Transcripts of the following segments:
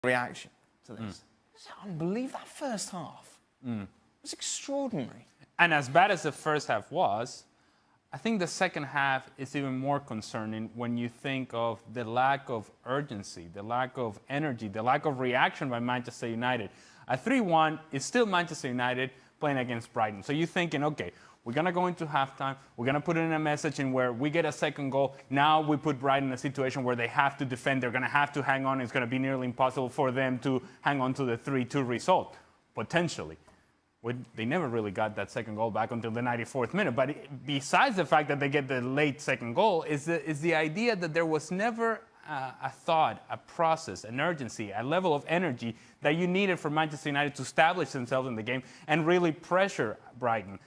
reaction to this. It's unbelievable. That first half was extraordinary. And as bad as the first half was, I think the second half is even more concerning when you think of the lack of urgency, the lack of energy, the lack of reaction by Manchester United. A 3-1 is still Manchester United playing against Brighton. So you're thinking, okay, we're going to go into halftime. We're going to put in a message in where we get a second goal. Now we put Brighton in a situation where they have to defend. They're going to have to hang on. It's going to be nearly impossible for them to hang on to the 3-2 result, potentially. They never really got that second goal back until the 94th minute. But besides the fact that they get the late second goal, is the idea that there was never a thought, a process, an urgency, a level of energy that you needed for Manchester United to establish themselves in the game and really pressure Brighton.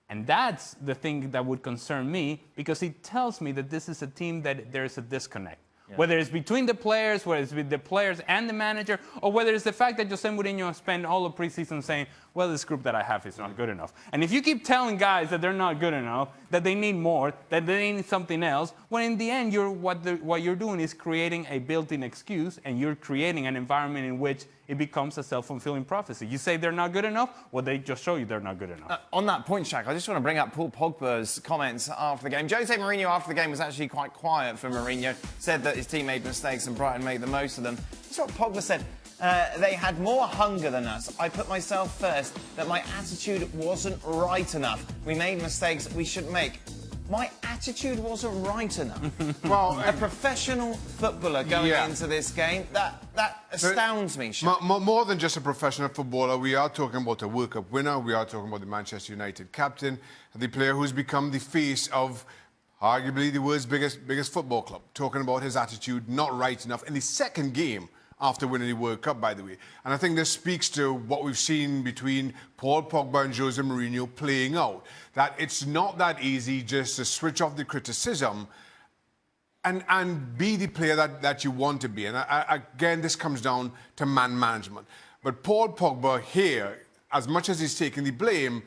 And that's the thing that would concern me, because it tells me that this is a team that there's a disconnect. Yeah. Whether it's between the players, whether it's with the players and the manager, or whether it's the fact that Jose Mourinho spent all the preseason saying, well, this group that I have is not good enough. And if you keep telling guys that they're not good enough, that they need more, that they need something else, well, in the end, what you're doing is creating a built-in excuse, and you're creating an environment in which it becomes a self-fulfilling prophecy. You say they're not good enough, well, they just show you they're not good enough. On that point, Shaq, I just want to bring up Paul Pogba's comments after the game. Jose Mourinho, after the game, was actually quite quiet for Mourinho, said that his team made mistakes and Brighton made the most of them. That's what Pogba said. They had more hunger than us. I put myself first, that my attitude wasn't right enough. We made mistakes we shouldn't make. My attitude wasn't right enough. Well, a professional footballer going into this game, that astounds me. More than just a professional footballer, we are talking about a World Cup winner. We are talking about the Manchester United captain, the player who's become the face of arguably the world's biggest football club. Talking about his attitude not right enough in the second game after winning the World Cup, by the way. And I think this speaks to what we've seen between Paul Pogba and Jose Mourinho playing out. That it's not that easy just to switch off the criticism and be the player that you want to be. And again, this comes down to man management. But Paul Pogba here, as much as he's taking the blame,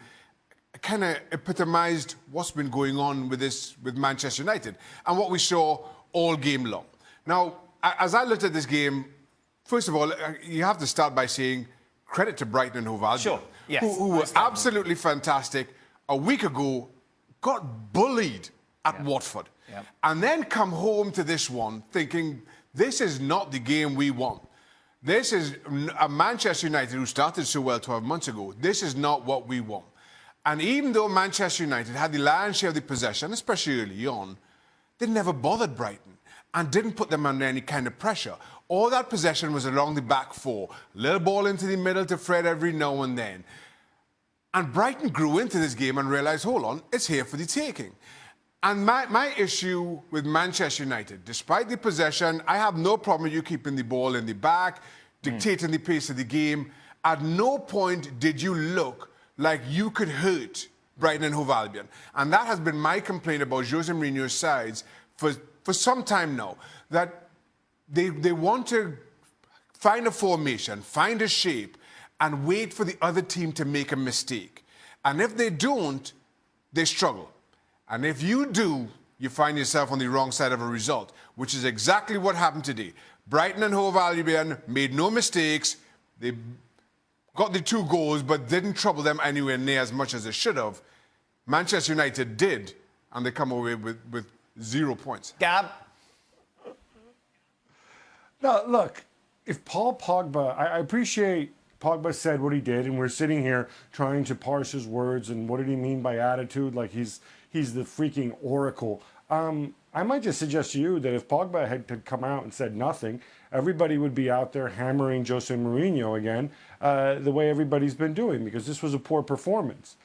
kind of epitomized what's been going on with Manchester United and what we saw all game long. Now, as I looked at this game, first of all, you have to start by saying credit to Brighton and Hove Albion, who were absolutely fantastic. A week ago, got bullied at Watford. And then come home to this one thinking, this is not the game we want. This is a Manchester United who started so well 12 months ago. This is not what we want. And even though Manchester United had the lion's share of the possession, especially early on, they never bothered Brighton and didn't put them under any kind of pressure. All that possession was along the back four. Little ball into the middle to Fred every now and then. And Brighton grew into this game and realised, hold on, it's here for the taking. And my issue with Manchester United, despite the possession, I have no problem with you keeping the ball in the back, dictating the pace of the game. At no point did you look like you could hurt Brighton and Hove Albion. And that has been my complaint about Jose Mourinho's sides for some time now, that they want to find a formation, find a shape, and wait for the other team to make a mistake. And if they don't, they struggle. And if you do, you find yourself on the wrong side of a result, which is exactly what happened today. Brighton and Hove Albion made no mistakes. They got the 2 goals, but didn't trouble them anywhere near as much as they should have. Manchester United did, and they come away with 0 points. Gab? No, look, if Paul Pogba, I appreciate Pogba said what he did, and we're sitting here trying to parse his words and what did he mean by attitude, like he's the freaking oracle. I might just suggest to you that if Pogba had come out and said nothing, everybody would be out there hammering Jose Mourinho again, the way everybody's been doing, because this was a poor performance.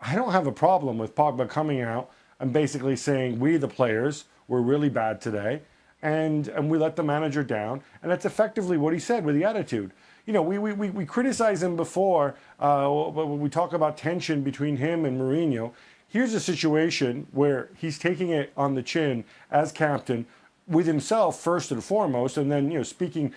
I don't have a problem with Pogba coming out and basically saying, we, the players, were really bad today, and we let the manager down. And that's effectively what he said with the attitude. You know, we criticize him before when we talk about tension between him and Mourinho. Here's a situation where he's taking it on the chin as captain with himself first and foremost, and then, you know, speaking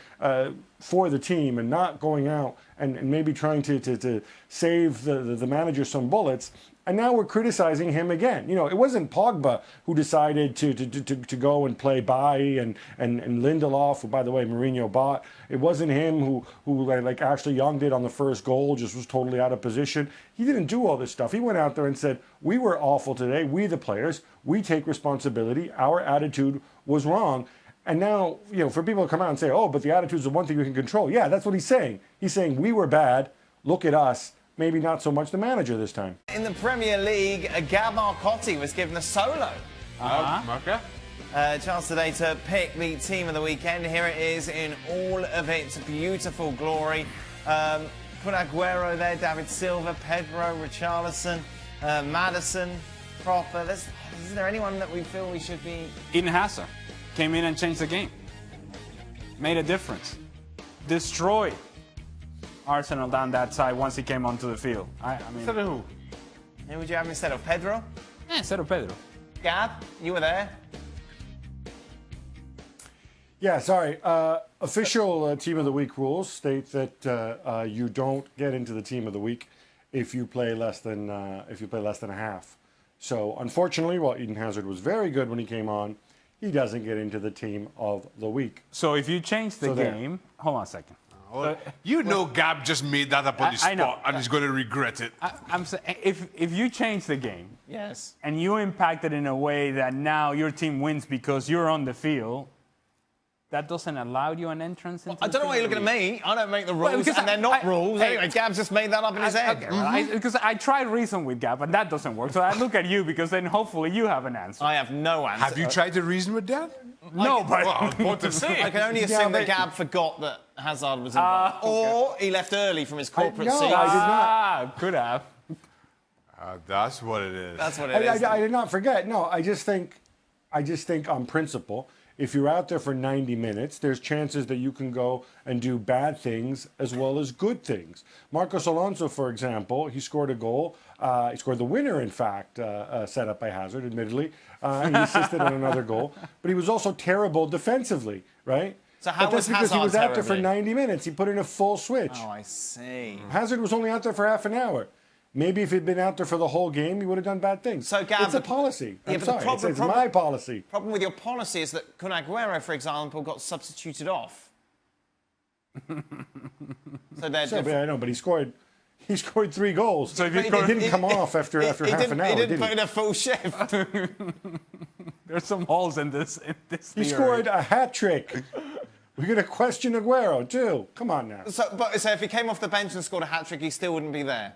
for the team and not going out and maybe trying to save the manager some bullets. And now we're criticizing him again. You know, it wasn't Pogba who decided to go and play Bailly and Lindelof, who, by the way, Mourinho bought. It wasn't him who like Ashley Young did on the first goal, just was totally out of position. He didn't do all this stuff. He went out there and said, we were awful today. We, the players, we take responsibility. Our attitude was wrong. And now, you know, for people to come out and say, oh, but the attitude is the one thing we can control. Yeah, that's what he's saying. He's saying we were bad. Look at us. Maybe not so much the manager this time. In the Premier League, Gab Marcotti was given a solo. Okay. Chance today to pick the team of the weekend. Here it is in all of its beautiful glory. Kun Aguero there, David Silva, Pedro, Richarlison, Maddison, Proper. Is there anyone that we feel we should be... Eden Hazard came in and changed the game. Made a difference. Destroyed Arsenal down that side once he came onto the field. I mean... Instead of who? Who would you have instead of Pedro? Yeah, instead of Pedro. Gab, you were there. Yeah, sorry. Official Team of the Week rules state that you don't get into the Team of the Week if you play less than a half. So unfortunately, while Eden Hazard was very good when he came on, he doesn't get into the Team of the Week. So if you change the game... Hold on a second. You know Gab just made that up on the I know. spot and he's going to regret it. I'm saying, if you change the game... Yes. And you impact it in a way that now your team wins because you're on the field... That doesn't allow you an entrance into I don't know why you're looking at me. I don't make the rules, because and they're not rules. Hey, Anyway, Gab's just made that up in his head. Okay, well, because I tried reason with Gab, and that doesn't work. So I look at you because then hopefully you have an answer. I have no answer. Have you tried to reason with that? No, but Well, what to say? I can only assume that Gab forgot that Hazard was involved. Or he left early from his corporate no, seat. I did not. Could have. That's what it is. That's what it is. I did not forget. No, I just think on principle, if you're out there for 90 minutes, there's chances that you can go and do bad things as well as good things. Marcos Alonso, for example, he scored a goal. He scored the winner, in fact, set up by Hazard, admittedly. He assisted on another goal. But he was also terrible defensively, right? So how but that's was because Hazard he was out there for terribly? 90 minutes. He put in a full switch. Oh, I see. Hazard was only out there for half an hour. Maybe if he'd been out there for the whole game, he would have done bad things. So, Gab, it's a policy. Yeah, I'm but sorry. the It's my policy. problem with your policy is that Kun Aguero, for example, got substituted off. So they're Sure, different. I know, but he scored 3 goals. So if He didn't come off after half an hour, He didn't did put he? in a full shift. There's some holes in this. He theory. scored a hat trick. We're going to question Aguero, too. Come on now. So if he came off the bench and scored a hat-trick, he still wouldn't be there?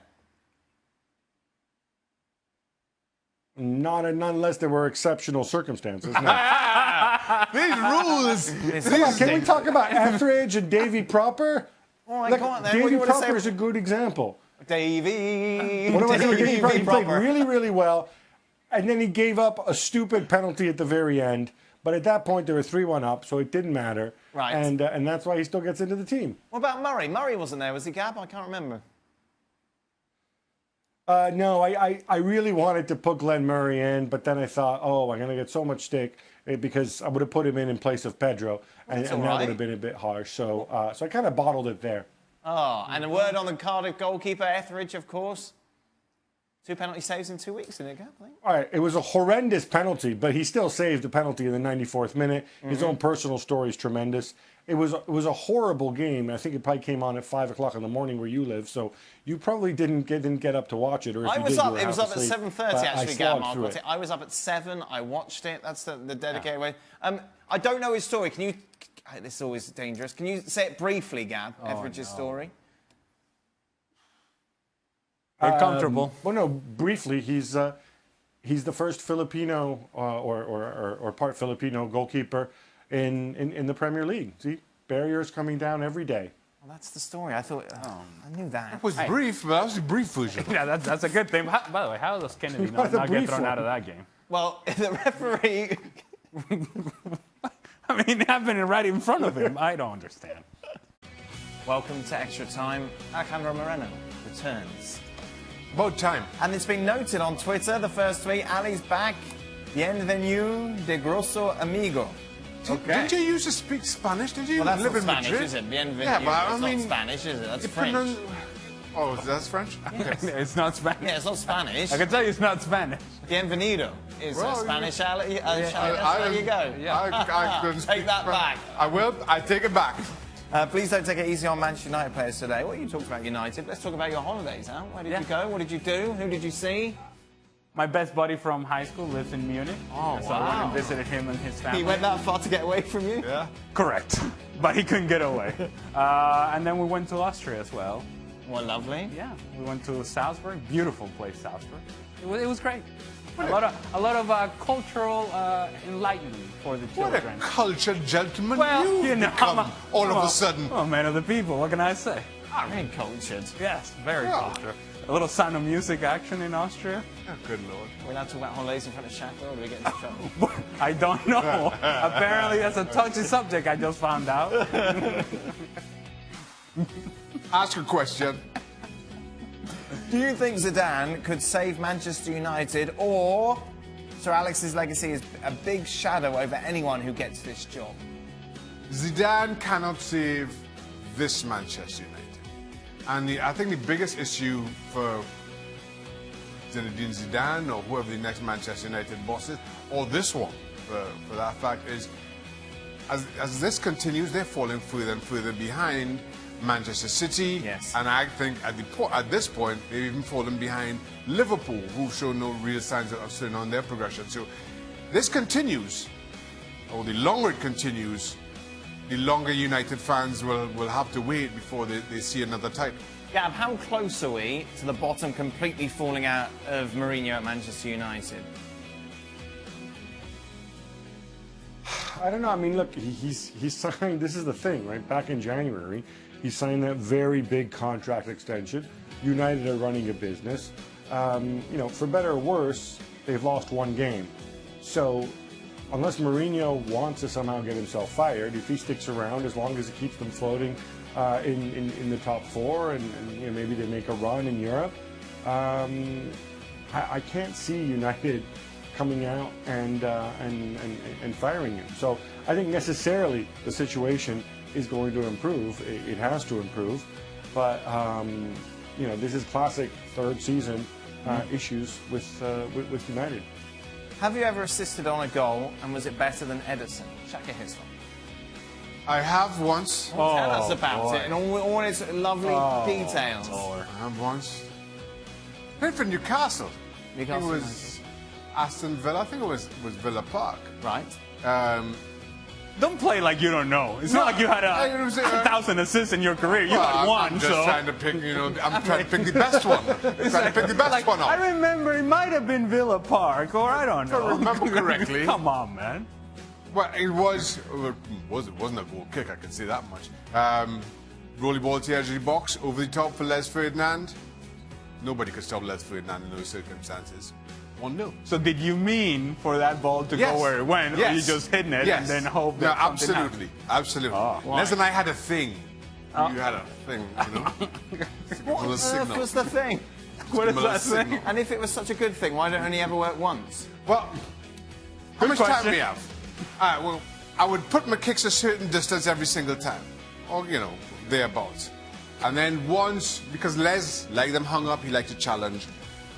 Not unless there were exceptional circumstances. No. These rules. Come on, can we talk about Etheridge and Davy Proper? All right, Look, go on then. What do Davy you want to Proper say? is a good example. Davy. What do I say? Davy He played Proper. really, really well, and then he gave up a stupid penalty at the very end. But at that point, they were 3-1 up, so it didn't matter. Right. And that's why he still gets into the team. What about Murray? Murray wasn't there, was he, Gab? I can't remember. No, I really wanted to put Glenn Murray in, but then I thought, oh, I'm going to get so much stick because I would have put him in place of Pedro, and all that right. would have been a bit harsh. So I kind of bottled it there. Oh, and a word on the Cardiff goalkeeper, Etheridge, of course. 2 penalty saves in 2 weeks, didn't it, Gab? I think? All right, it was a horrendous penalty, but he still saved a penalty in the 94th minute. His own personal story is tremendous. It was a horrible game. I think it probably came on at 5 o'clock in the morning where you live, so you probably didn't get up to watch it. Or if I you was did, up. you were It was half up at asleep. 7:30 But I actually, Gab. slogged through it. I was up at 7. I watched it. That's the dedicated way. I don't know his story. Can you? This is always dangerous. Can you say it briefly, Gab? Etheridge's story. They're comfortable. Well, no, briefly, he's the first Filipino or part Filipino goalkeeper in the Premier League. See, barriers coming down every day. Well, that's the story. I thought. I knew that. It was brief, but that was a brief version. Yeah, that's a good thing. By the way, how does Kennedy What not a get brief thrown one. out of that game? Well, the referee. I mean, it happened right in front of him. I don't understand. Welcome to Extra Time. Alejandro Moreno returns. About time. And it's been noted on Twitter, the first tweet, Ali's back. Bienvenido de grosso amigo. Didn't you used to speak Spanish? Did you Well, that's live not in Spanish, Madrid? is it? Bienvenido. Yeah, but I It's mean, not Spanish, is it? That's you French. Oh, that's French? Okay. It's not Spanish. Yeah, it's not Spanish. I can tell you it's not Spanish. Bienvenido is Well, Spanish. There you go. I couldn't speak Take that French. back. I will. I take it back. Please don't take it easy on Manchester United players today. Well, you talked about United. Let's talk about your holidays, Al. Where did you go? What did you do? Who did you see? My best buddy from high school lives in Munich. Oh, So I went wow. and visited him and his family. He went that far to get away from you? Yeah. Correct. But he couldn't get away. And then we went to Austria as well. Well, lovely. Yeah, we went to Salzburg. Beautiful place, Salzburg. It was great. A lot of cultural enlightenment for the What a children. cultured gentleman Well, you've you know, become all of a sudden. I'm a man of the people. What can I say? Very cultured. Yes, very Yeah. cultural. A little Sound of Music action in Austria. Oh, good Lord. We're allowed to talk about holidays in front of Shaka, or do we get into trouble? I don't know. Apparently, that's a touchy subject. I just found out. Ask a question. Do you think Zidane could save Manchester United, or Sir Alex's legacy is a big shadow over anyone who gets this job? Zidane cannot save this Manchester United. And I think the biggest issue for Zinedine Zidane or whoever the next Manchester United boss is, or this one for that fact, is as this continues, they're falling further and further behind Manchester City. Yes. And I think at this point, they've even fallen behind Liverpool, who've shown no real signs of slowing on their progression. So this continues, or the longer it continues, the longer United fans will have to wait before they see another title. Gab, how close are we to the bottom completely falling out of Mourinho at Manchester United? I don't know. I mean, look, he's signed. This is the thing, right? Back in January, he signed that very big contract extension. United are running a business. For better or worse, they've lost one game. So, unless Mourinho wants to somehow get himself fired, if he sticks around, as long as it keeps them floating in the top four, and maybe they make a run in Europe, I can't see United coming out and firing him. So I think necessarily the situation is going to improve. It has to improve, but this is classic third season issues with United. Have you ever assisted on a goal, and was it better than Ederson? Shaka Hislam. I have once. Tell us about it, and all its lovely details. I have once. Played for Newcastle. Newcastle It was Aston Villa. I think it was Villa Park. Right. Don't play like you don't know. It's not like you had 1,000 assists in your career. You had one, I'm just so. trying to pick. I'm trying to pick the best one. Trying to pick the best one out. I remember it might have been Villa Park, or I don't know. If I remember correctly. Come on, man. Well, it wasn't a goal kick. I can say that much. Rolly ball to the edge of the box, over the top for Les Ferdinand. Nobody could stop Les Ferdinand in those circumstances. 1-0. So did you mean for that ball to go where it went, or you just hitting it and then hope that something absolutely, absolutely. Oh, Les and I had a thing. You had a thing, What on earth was the thing? What is Similar that thing? signal. And if it was such a good thing, why don't it only ever work once? Well, how much time question. we have? All right, well, I would put my kicks a certain distance every single time, or thereabouts. And then once, because Les liked them hung up, he liked to challenge.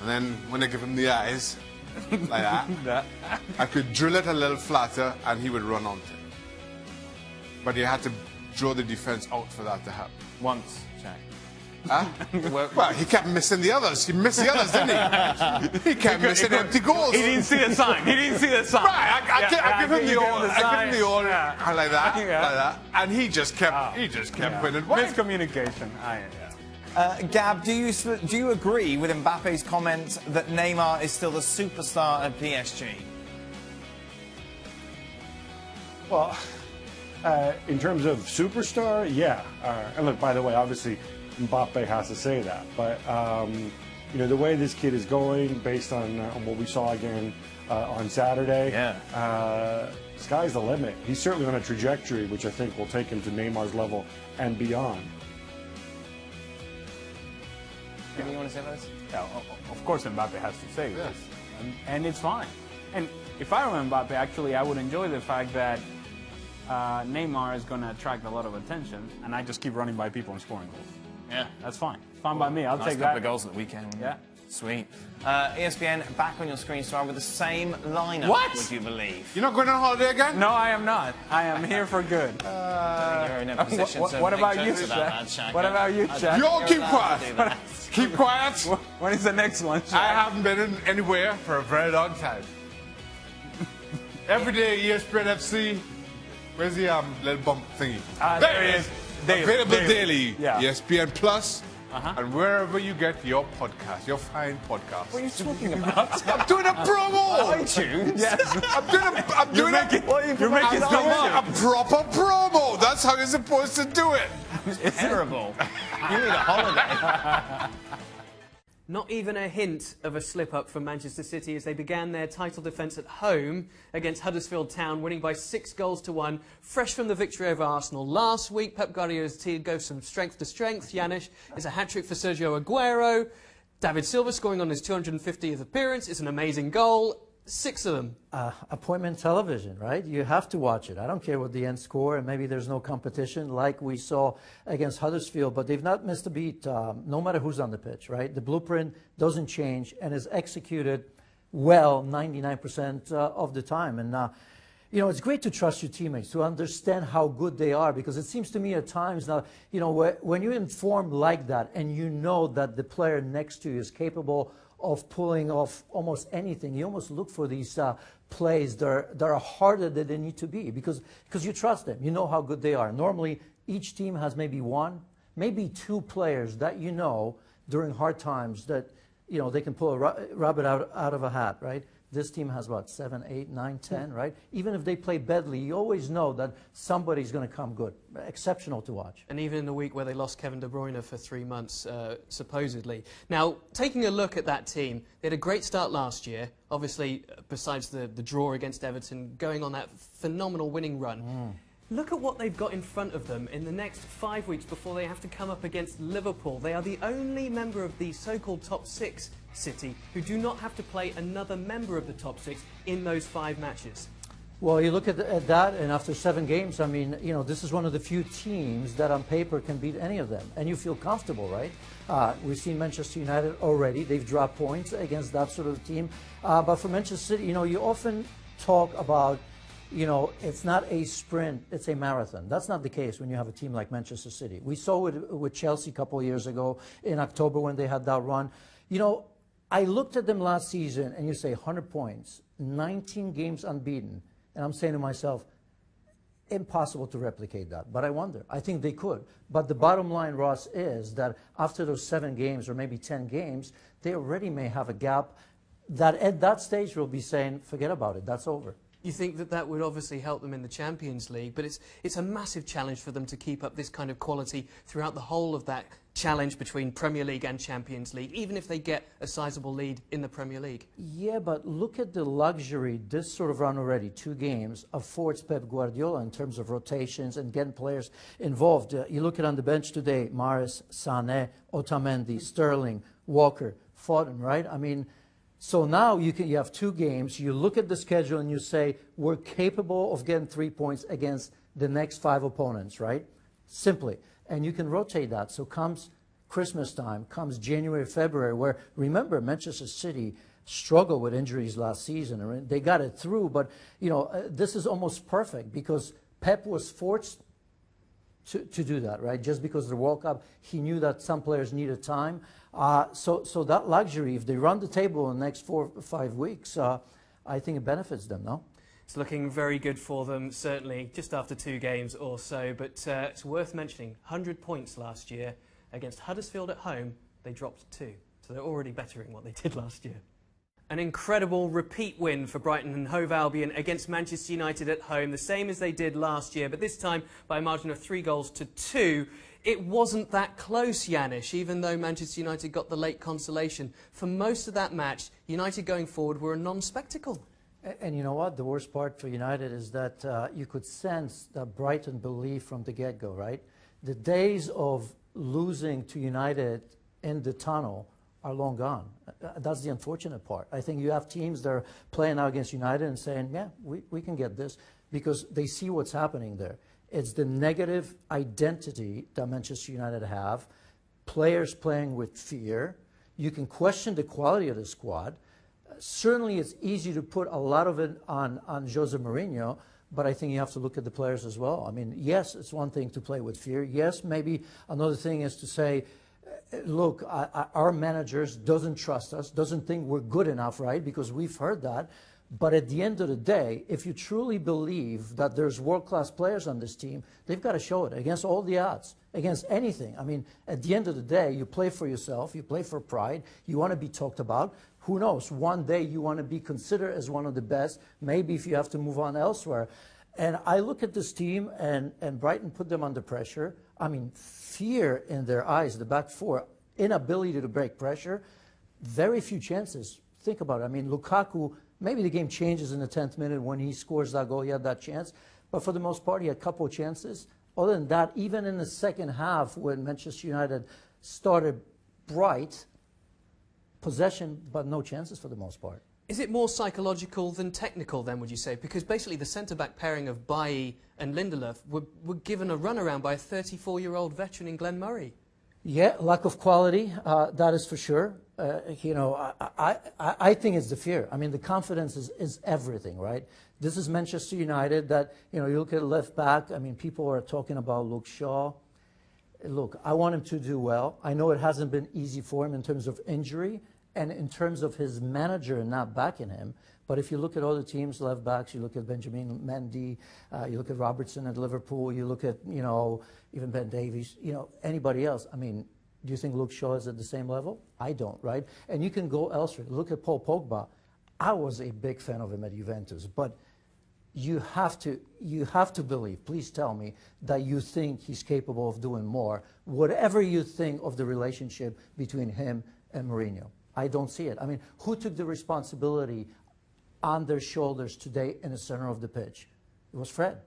And then when I give him the eyes, like that, I could drill it a little flatter, and he would run onto it. But you had to draw the defense out for that to happen. Once, Jack. Huh? Well, he kept missing the others. He missed the others, didn't he? He kept missing empty goals. He didn't see the sign. He didn't see the sign. Right, I give him the order. I give him the order, Yeah. like that, Yeah. like that, and he just kept putting it away. Miscommunication. Gab, do you agree with Mbappe's comment that Neymar is still the superstar at PSG? Well, in terms of superstar, yeah. And look, by the way, obviously, Mbappe has to say that. But, the way this kid is going, based on what we saw again on Saturday, sky's the limit. He's certainly on a trajectory which I think will take him to Neymar's level and beyond. Anything you want to say about this? Yeah, of course Mbappe has to say this. And it's fine. And if I were Mbappe, actually, I would enjoy the fact that Neymar is going to attract a lot of attention, and I just keep running by people and scoring goals. Yeah. That's fine. Fine by me. I'll Nice take couple that. of goals at the weekend. Wasn't Yeah. it? Sweet. ESPN back on your screen, Star, with the same lineup. What? Would you believe? You're not going on holiday again? No, I am not. I am here for good. You're in a position to What make about you, jokes about that, Shaq? Shaq. What about you, Shaq? You all keep You're allowed to do quiet. that. Keep quiet. When is the next one, Shaq? I haven't been anywhere for a very long time. Every day, ESPN FC. Where's the little bump thingy? There it is. Daily. Available daily. Yeah. ESPN Plus. Uh-huh. And wherever you get your podcast, your fine podcast. What are you talking about? I'm doing a promo. iTunes? Yes. I'm doing You're making I'm so doing much. a proper promo. That's how you're supposed to do it. It's terrible. You need a holiday. Not even a hint of a slip-up from Manchester City as they began their title defence at home against Huddersfield Town, winning by 6-1, fresh from the victory over Arsenal last week. Pep Guardiola's team goes from strength to strength. Yanis is a hat-trick for Sergio Aguero. David Silva scoring on his 250th appearance is an amazing goal. 6 of them. Appointment television, right? You have to watch it. I don't care what the end score, and maybe there's no competition like we saw against Huddersfield, but they've not missed a beat, no matter who's on the pitch, right? The blueprint doesn't change and is executed well 99% of the time. And, you know, it's great to trust your teammates, to understand how good they are, because it seems to me at times now, you know, when you're informed like that and you know that the player next to you is capable of pulling off almost anything, you almost look for these plays that are harder than they need to be because you trust them. You know how good they are. Normally, each team has maybe one, maybe 2 players that you know during hard times that, you know, they can pull a rabbit out of a hat, right? This team has, what, 7, 8, 9, 10, right? Even if they play badly, you always know that somebody's going to come good. Exceptional to watch. And even in the week where they lost Kevin De Bruyne for 3 months, supposedly. Now, taking a look at that team, they had a great start last year. Obviously, besides the draw against Everton, going on that phenomenal winning run. Look at what they've got in front of them in the next 5 weeks before they have to come up against Liverpool. They are the only member of the so-called top 6 City who do not have to play another member of the top 6 in those 5 matches. Well, you look at that, and after 7 games, I mean, you know, this is one of the few teams that on paper can beat any of them, and you feel comfortable, right? We've seen Manchester United already. They've dropped points against that sort of team. But for Manchester City, you know, you often talk about, you know, it's not a sprint, it's a marathon. That's not the case when you have a team like Manchester City. We saw it with Chelsea a couple of years ago in October when they had that run. You know, I looked at them last season, and you say 100 points, 19 games unbeaten. And I'm saying to myself, impossible to replicate that. But I wonder. I think they could. But the bottom line, Ross, is that after those 7 games or maybe 10 games, they already may have a gap that at that stage will be saying, forget about it, that's over. You think that that would obviously help them in the Champions League, but it's a massive challenge for them to keep up this kind of quality throughout the whole of that challenge between Premier League and Champions League, even if they get a sizable lead in the Premier League. Yeah, but look at the luxury this sort of run already, 2 games, affords Pep Guardiola in terms of rotations and getting players involved. You look at on the bench today, Mahrez, Sané, Otamendi, Sterling, Walker, Foden, right? I mean, so now you have 2 games, you look at the schedule and you say, we're capable of getting 3 points against the next 5 opponents, right? Simply. And you can rotate that. So comes Christmas time, comes January, February, where, remember, Manchester City struggled with injuries last season. And they got it through, but, you know, this is almost perfect because Pep was forced to do that, right? Just because of the World Cup, he knew that some players needed time. So that luxury, if they run the table in the next 4 or 5 weeks, I think it benefits them, no? It's looking very good for them, certainly, just after 2 games or so. But it's worth mentioning, 100 points last year against Huddersfield at home. They dropped 2. So they're already bettering what they did last year. An incredible repeat win for Brighton and Hove Albion against Manchester United at home, the same as they did last year, but this time by a margin of 3-2. It wasn't that close, Yanis, even though Manchester United got the late consolation. For most of that match, United going forward were a non-spectacle. And you know what? The worst part for United is that you could sense that Brighton believed from the get-go, right? The days of losing to United in the tunnel are long gone. That's the unfortunate part. I think you have teams that are playing out against United and saying, yeah, we can get this. because they see what's happening there. It's the negative identity that Manchester United have, players playing with fear. You can question the quality of the squad. Certainly, it's easy to put a lot of it on Jose Mourinho, but I think you have to look at the players as well. I mean, yes, it's one thing to play with fear. Yes, maybe another thing is to say, look, our managers doesn't trust us, doesn't think we're good enough, right? Because we've heard that. But at the end of the day, if you truly believe that there's world-class players on this team, they've got to show it against all the odds, against anything. I mean, at the end of the day, you play for yourself, you play for pride, you want to be talked about. Who knows, one day you want to be considered as one of the best, maybe if you have to move on elsewhere. And I look at this team, and Brighton put them under pressure. I mean, fear in their eyes, the back four, inability to break pressure, very few chances. Think about it. I mean, Lukaku, maybe the game changes in the 10th minute when he scores that goal. He had that chance. But for the most part, he had a couple of chances. Other than that, even in the second half when Manchester United started bright, possession, but no chances for the most part. Is it more psychological than technical then, would you say? Because basically the centre-back pairing of Bailly and Lindelof were given a runaround by a 34-year-old veteran in Glenn Murray. Yeah, lack of quality, that is for sure. You know, I think it's the fear. I mean, the confidence is everything, right? This is Manchester United that, you know, you look at left back, I mean, people are talking about Luke Shaw. Look, I want him to do well. I know it hasn't been easy for him in terms of injury and in terms of his manager not backing him. But if you look at other teams, left backs, you look at Benjamin Mendy, you look at Robertson at Liverpool, you look at, you know, even Ben Davies, you know, anybody else. I mean, do you think Luke Shaw is at the same level? I don't, right? And you can go elsewhere. Look at Paul Pogba. I was a big fan of him at Juventus, but you have to believe, please tell me, that you think he's capable of doing more, whatever you think of the relationship between him and Mourinho. I don't see it. I mean, who took the responsibility on their shoulders today in the center of the pitch? It was Fred.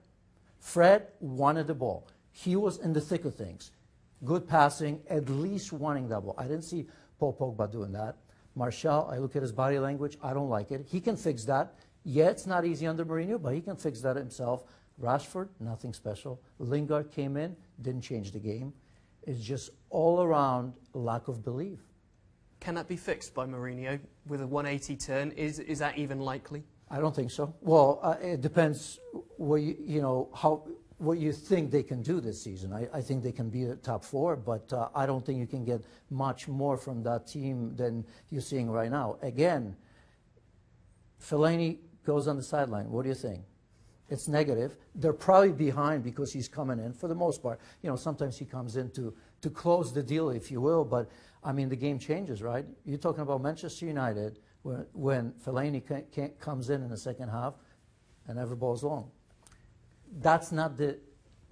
Fred wanted the ball. He was in the thick of things. Good passing, at least wanting that ball. I didn't see Paul Pogba doing that. Martial, I look at his body language, I don't like it. He can fix that. Yeah, it's not easy under Mourinho, but he can fix that himself. Rashford, nothing special. Lingard came in, didn't change the game. It's just all around lack of belief. Can that be fixed by Mourinho with a 180 turn? Is that even likely? I don't think so. Well, it depends what what you think they can do this season. I think they can be a top four, but I don't think you can get much more from that team than you're seeing right now. Again, Fellaini goes on the sideline. What do you think? It's negative. They're probably behind because he's coming in for the most part. You know, sometimes he comes in to close the deal, if you will, but I mean, the game changes, right? You're talking about Manchester United when Fellaini comes in the second half and every ball's long. That's not the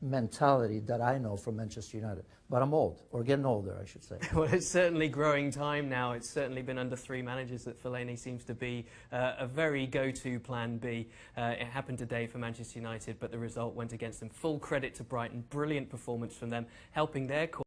mentality that I know from Manchester United. But I'm old, or getting older, I should say. Well, it's certainly growing time now. It's certainly been under 3 managers that Fellaini seems to be a very go-to plan B. It happened today for Manchester United, but the result went against them. Full credit to Brighton. Brilliant performance from them, helping their cause.